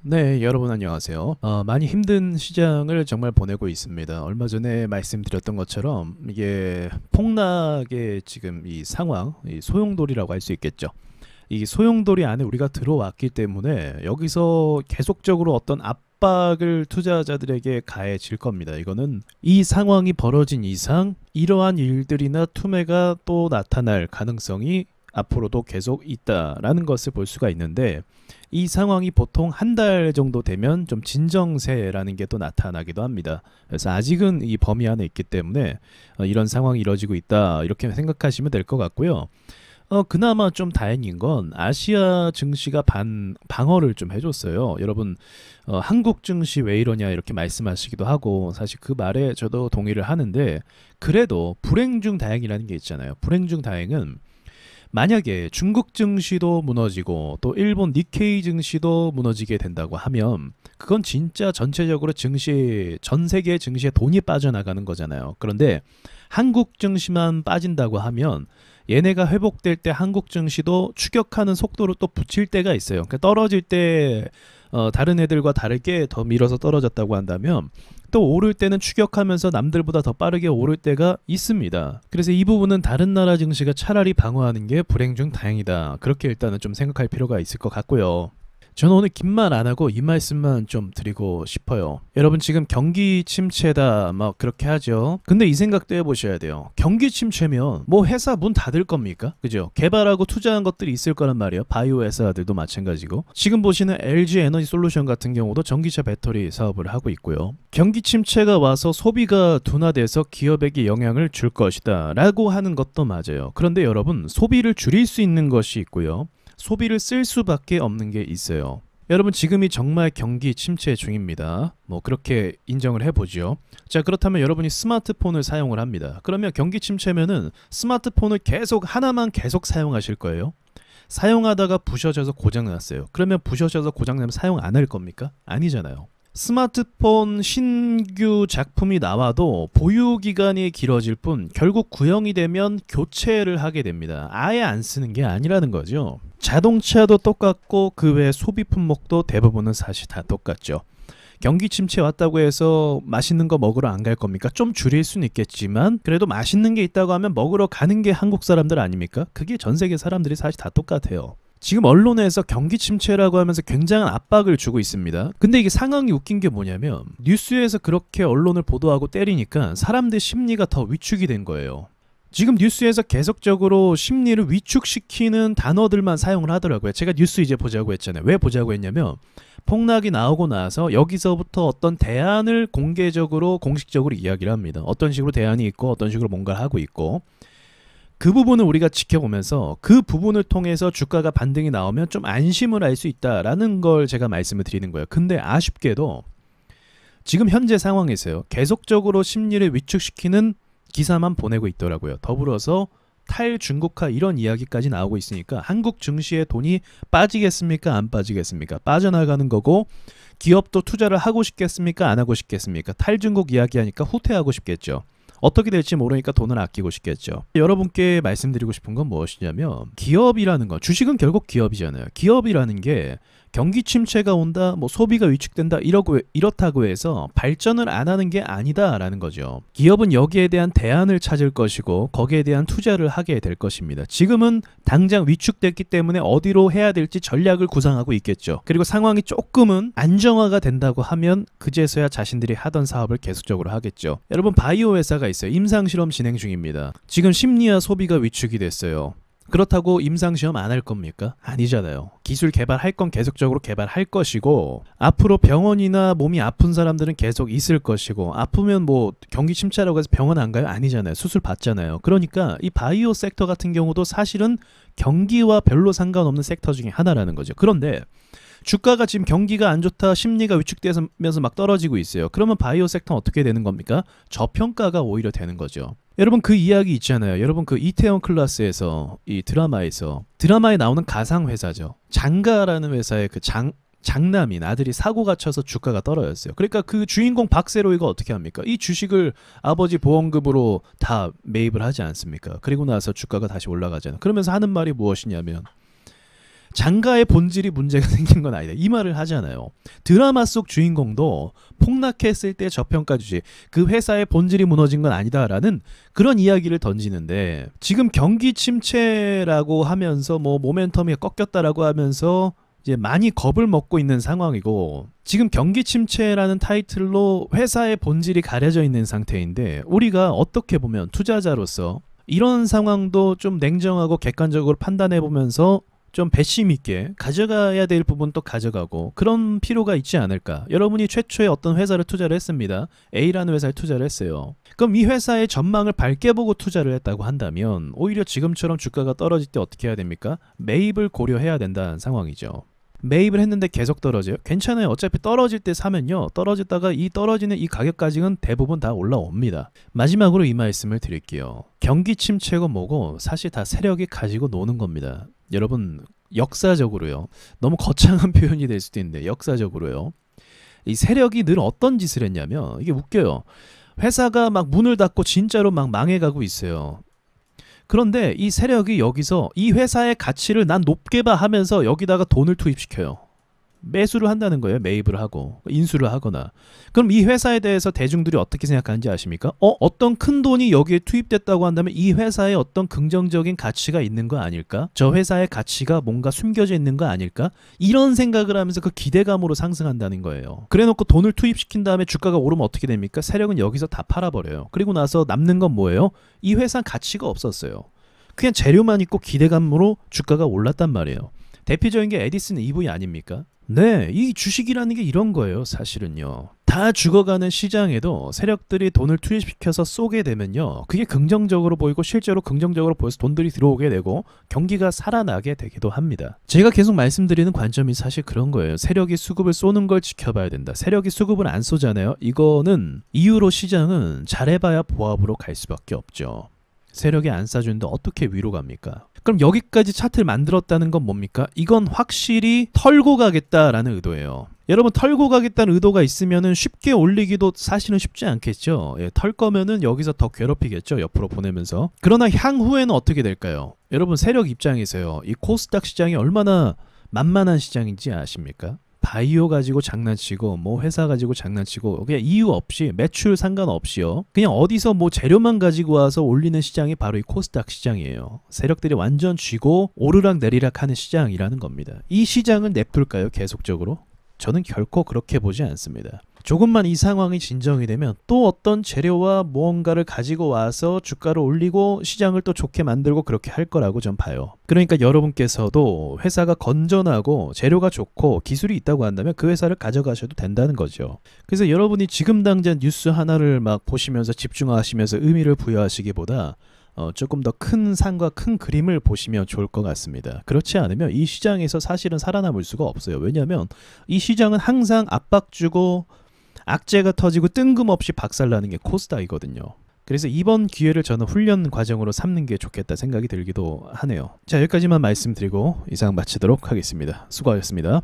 네, 여러분 안녕하세요. 많이 힘든 시장을 정말 보내고 있습니다. 얼마 전에 말씀드렸던 것처럼 이게 폭락의 지금 이 상황, 이 소용돌이라고 할 수 있겠죠. 이 소용돌이 안에 우리가 들어왔기 때문에 여기서 계속적으로 어떤 압박을 투자자들에게 가해질 겁니다. 이거는 이 상황이 벌어진 이상 이러한 일들이나 투매가 또 나타날 가능성이 앞으로도 계속 있다라는 것을 볼 수가 있는데, 이 상황이 보통 한 달 정도 되면 좀 진정세라는 게 또 나타나기도 합니다. 그래서 아직은 이 범위 안에 있기 때문에 이런 상황이 이뤄지고 있다 이렇게 생각하시면 될 것 같고요. 그나마 좀 다행인 건 아시아 증시가 방어를 좀 해줬어요. 여러분, 한국 증시 왜 이러냐 이렇게 말씀하시기도 하고, 사실 그 말에 저도 동의를 하는데, 그래도 불행 중 다행이라는 게 있잖아요. 불행 중 다행은 만약에 중국 증시도 무너지고 또 일본 니케이 증시도 무너지게 된다고 하면 그건 진짜 전체적으로 증시, 전 세계 증시에 돈이 빠져나가는 거잖아요. 그런데 한국 증시만 빠진다고 하면 얘네가 회복될 때 한국 증시도 추격하는 속도로 또 붙일 때가 있어요. 그러니까 떨어질 때 다른 애들과 다르게 더 밀어서 떨어졌다고 한다면 또 오를 때는 추격하면서 남들보다 더 빠르게 오를 때가 있습니다. 그래서 이 부분은 다른 나라 증시가 차라리 방어하는 게 불행 중 다행이다, 그렇게 일단은 좀 생각할 필요가 있을 것 같고요. 저는 오늘 긴 말 안 하고 이 말씀만 좀 드리고 싶어요. 여러분, 지금 경기 침체다 막 그렇게 하죠. 근데 이 생각도 해보셔야 돼요. 경기 침체면 뭐 회사 문 닫을 겁니까? 그죠? 개발하고 투자한 것들이 있을 거란 말이에요. 바이오 회사들도 마찬가지고, 지금 보시는 LG 에너지 솔루션 같은 경우도 전기차 배터리 사업을 하고 있고요. 경기 침체가 와서 소비가 둔화돼서 기업에게 영향을 줄 것이다 라고 하는 것도 맞아요. 그런데 여러분, 소비를 줄일 수 있는 것이 있고요, 소비를 쓸 수밖에 없는 게 있어요. 여러분, 지금이 정말 경기 침체 중입니다. 뭐 그렇게 인정을 해보죠. 자, 그렇다면 여러분이 스마트폰을 사용을 합니다. 그러면 경기 침체면은 스마트폰을 계속 하나만 계속 사용하실 거예요. 사용하다가 부셔져서 고장났어요. 그러면 부셔져서 고장나면 사용 안 할 겁니까? 아니잖아요. 스마트폰 신규 작품이 나와도 보유 기간이 길어질 뿐 결국 구형이 되면 교체를 하게 됩니다. 아예 안 쓰는 게 아니라는 거죠. 자동차도 똑같고 그 외 소비 품목도 대부분은 사실 다 똑같죠. 경기 침체 왔다고 해서 맛있는 거 먹으러 안 갈 겁니까? 좀 줄일 수는 있겠지만 그래도 맛있는 게 있다고 하면 먹으러 가는 게 한국 사람들 아닙니까? 그게 전 세계 사람들이 사실 다 똑같아요. 지금 언론에서 경기 침체라고 하면서 굉장한 압박을 주고 있습니다. 근데 이게 상황이 웃긴 게 뭐냐면, 뉴스에서 그렇게 언론을 보도하고 때리니까 사람들 심리가 더 위축이 된 거예요. 지금 뉴스에서 계속적으로 심리를 위축시키는 단어들만 사용을 하더라고요. 제가 뉴스 이제 보자고 했잖아요. 왜 보자고 했냐면, 폭락이 나오고 나서 여기서부터 어떤 대안을 공개적으로 공식적으로 이야기를 합니다. 어떤 식으로 대안이 있고 어떤 식으로 뭔가를 하고 있고, 그 부분을 우리가 지켜보면서 그 부분을 통해서 주가가 반등이 나오면 좀 안심을 할 수 있다라는 걸 제가 말씀을 드리는 거예요. 근데 아쉽게도 지금 현재 상황에서요, 계속적으로 심리를 위축시키는 기사만 보내고 있더라고요. 더불어서 탈중국화 이런 이야기까지 나오고 있으니까 한국 증시에 돈이 빠지겠습니까? 안 빠지겠습니까? 빠져나가는 거고, 기업도 투자를 하고 싶겠습니까? 안 하고 싶겠습니까? 탈중국 이야기하니까 후퇴하고 싶겠죠. 어떻게 될지 모르니까 돈을 아끼고 싶겠죠. 여러분께 말씀드리고 싶은 건 무엇이냐면, 기업이라는 건, 주식은 결국 기업이잖아요. 기업이라는 게 경기 침체가 온다, 뭐 소비가 위축된다 이렇다고 해서 발전을 안 하는 게 아니다라는 거죠. 기업은 여기에 대한 대안을 찾을 것이고 거기에 대한 투자를 하게 될 것입니다. 지금은 당장 위축됐기 때문에 어디로 해야 될지 전략을 구상하고 있겠죠. 그리고 상황이 조금은 안정화가 된다고 하면 그제서야 자신들이 하던 사업을 계속적으로 하겠죠. 여러분, 바이오 회사가 있어요. 임상실험 진행 중입니다. 지금 심리와 소비가 위축이 됐어요. 그렇다고 임상시험 안 할 겁니까? 아니잖아요. 기술 개발할 건 계속적으로 개발할 것이고, 앞으로 병원이나 몸이 아픈 사람들은 계속 있을 것이고, 아프면 뭐 경기 침체라고 해서 병원 안 가요? 아니잖아요. 수술 받잖아요. 그러니까 이 바이오 섹터 같은 경우도 사실은 경기와 별로 상관없는 섹터 중에 하나라는 거죠. 그런데 주가가 지금 경기가 안 좋다, 심리가 위축되면서 막 떨어지고 있어요. 그러면 바이오 섹터는 어떻게 되는 겁니까? 저평가가 오히려 되는 거죠. 여러분, 그 이야기 있잖아요. 여러분, 그 이태원 클라스에서, 이 드라마에 나오는 가상 회사죠. 장가라는 회사의 그 장남인 아들이 사고가 쳐서 주가가 떨어졌어요. 그러니까 그 주인공 박세로이가 어떻게 합니까? 이 주식을 아버지 보험금으로 다 매입을 하지 않습니까? 그리고 나서 주가가 다시 올라가잖아요. 그러면서 하는 말이 무엇이냐면, 장가의 본질이 문제가 생긴 건 아니다. 이 말을 하잖아요. 드라마 속 주인공도 폭락했을 때 저평가 주식, 그 회사의 본질이 무너진 건 아니다라는 그런 이야기를 던지는데 지금 경기 침체라고 하면서 뭐 모멘텀이 꺾였다라고 하면서 이제 많이 겁을 먹고 있는 상황이고 지금 경기 침체라는 타이틀로 회사의 본질이 가려져 있는 상태인데 우리가 어떻게 보면 투자자로서 이런 상황도 좀 냉정하고 객관적으로 판단해 보면서 좀 배심 있게 가져가야 될 부분도 가져가고 그런 필요가 있지 않을까. 여러분이 최초에 어떤 회사를 투자를 했습니다. A라는 회사에 투자를 했어요. 그럼 이 회사의 전망을 밝게 보고 투자를 했다고 한다면 오히려 지금처럼 주가가 떨어질 때 어떻게 해야 됩니까? 매입을 고려해야 된다는 상황이죠. 매입을 했는데 계속 떨어져요? 괜찮아요. 어차피 떨어질 때 사면요. 떨어졌다가 이 떨어지는 이 가격까지는 대부분 다 올라옵니다. 마지막으로 이 말씀을 드릴게요. 경기 침체고 뭐고 사실 다 세력이 가지고 노는 겁니다. 여러분 역사적으로요. 너무 거창한 표현이 될 수도 있는데 역사적으로요. 이 세력이 늘 어떤 짓을 했냐면 이게 웃겨요. 회사가 막 문을 닫고 진짜로 막 망해가고 있어요. 그런데 이 세력이 여기서 이 회사의 가치를 난 높게 봐 하면서 여기다가 돈을 투입시켜요. 매수를 한다는 거예요. 매입을 하고 인수를 하거나. 그럼 이 회사에 대해서 대중들이 어떻게 생각하는지 아십니까? 어떤 큰 돈이 여기에 투입됐다고 한다면 이 회사에 어떤 긍정적인 가치가 있는 거 아닐까? 저 회사의 가치가 뭔가 숨겨져 있는 거 아닐까? 이런 생각을 하면서 그 기대감으로 상승한다는 거예요. 그래놓고 돈을 투입시킨 다음에 주가가 오르면 어떻게 됩니까? 세력은 여기서 다 팔아버려요. 그리고 나서 남는 건 뭐예요? 이 회사 가치가 없었어요. 그냥 재료만 있고 기대감으로 주가가 올랐단 말이에요. 대표적인 게 에디슨 EV 아닙니까? 네, 이 주식이라는 게 이런 거예요. 사실은요. 다 죽어가는 시장에도 세력들이 돈을 투입시켜서 쏘게 되면요. 그게 긍정적으로 보이고 실제로 긍정적으로 보여서 돈들이 들어오게 되고 경기가 살아나게 되기도 합니다. 제가 계속 말씀드리는 관점이 사실 그런 거예요. 세력이 수급을 쏘는 걸 지켜봐야 된다. 세력이 수급을 안 쏘잖아요. 이거는 이후로 시장은 잘해봐야 보합으로 갈 수밖에 없죠. 세력이 안 싸주는데 어떻게 위로 갑니까? 그럼 여기까지 차트를 만들었다는 건 뭡니까? 이건 확실히 털고 가겠다라는 의도예요. 여러분 털고 가겠다는 의도가 있으면은 쉽게 올리기도 사실은 쉽지 않겠죠. 털 거면은 여기서 더 괴롭히겠죠. 옆으로 보내면서. 그러나 향후에는 어떻게 될까요? 여러분 세력 입장에서요. 이 코스닥 시장이 얼마나 만만한 시장인지 아십니까? 바이오 가지고 장난치고 뭐 회사 가지고 장난치고 그냥 이유 없이 매출 상관없이요. 그냥 어디서 뭐 재료만 가지고 와서 올리는 시장이 바로 이 코스닥 시장이에요. 세력들이 완전 쥐고 오르락 내리락 하는 시장이라는 겁니다. 이 시장을 냅둘까요? 계속적으로? 저는 결코 그렇게 보지 않습니다. 조금만 이 상황이 진정이 되면 또 어떤 재료와 무언가를 가지고 와서 주가를 올리고 시장을 또 좋게 만들고 그렇게 할 거라고 전 봐요. 그러니까 여러분께서도 회사가 건전하고 재료가 좋고 기술이 있다고 한다면 그 회사를 가져가셔도 된다는 거죠. 그래서 여러분이 지금 당장 뉴스 하나를 막 보시면서 집중하시면서 의미를 부여하시기보다 조금 더 큰 상과 큰 그림을 보시면 좋을 것 같습니다. 그렇지 않으면 이 시장에서 사실은 살아남을 수가 없어요. 왜냐하면 이 시장은 항상 압박 주고 악재가 터지고 뜬금없이 박살나는 게 코스닥이거든요. 그래서 이번 기회를 저는 훈련 과정으로 삼는 게 좋겠다 생각이 들기도 하네요. 자, 여기까지만 말씀드리고 이상 마치도록 하겠습니다. 수고하셨습니다.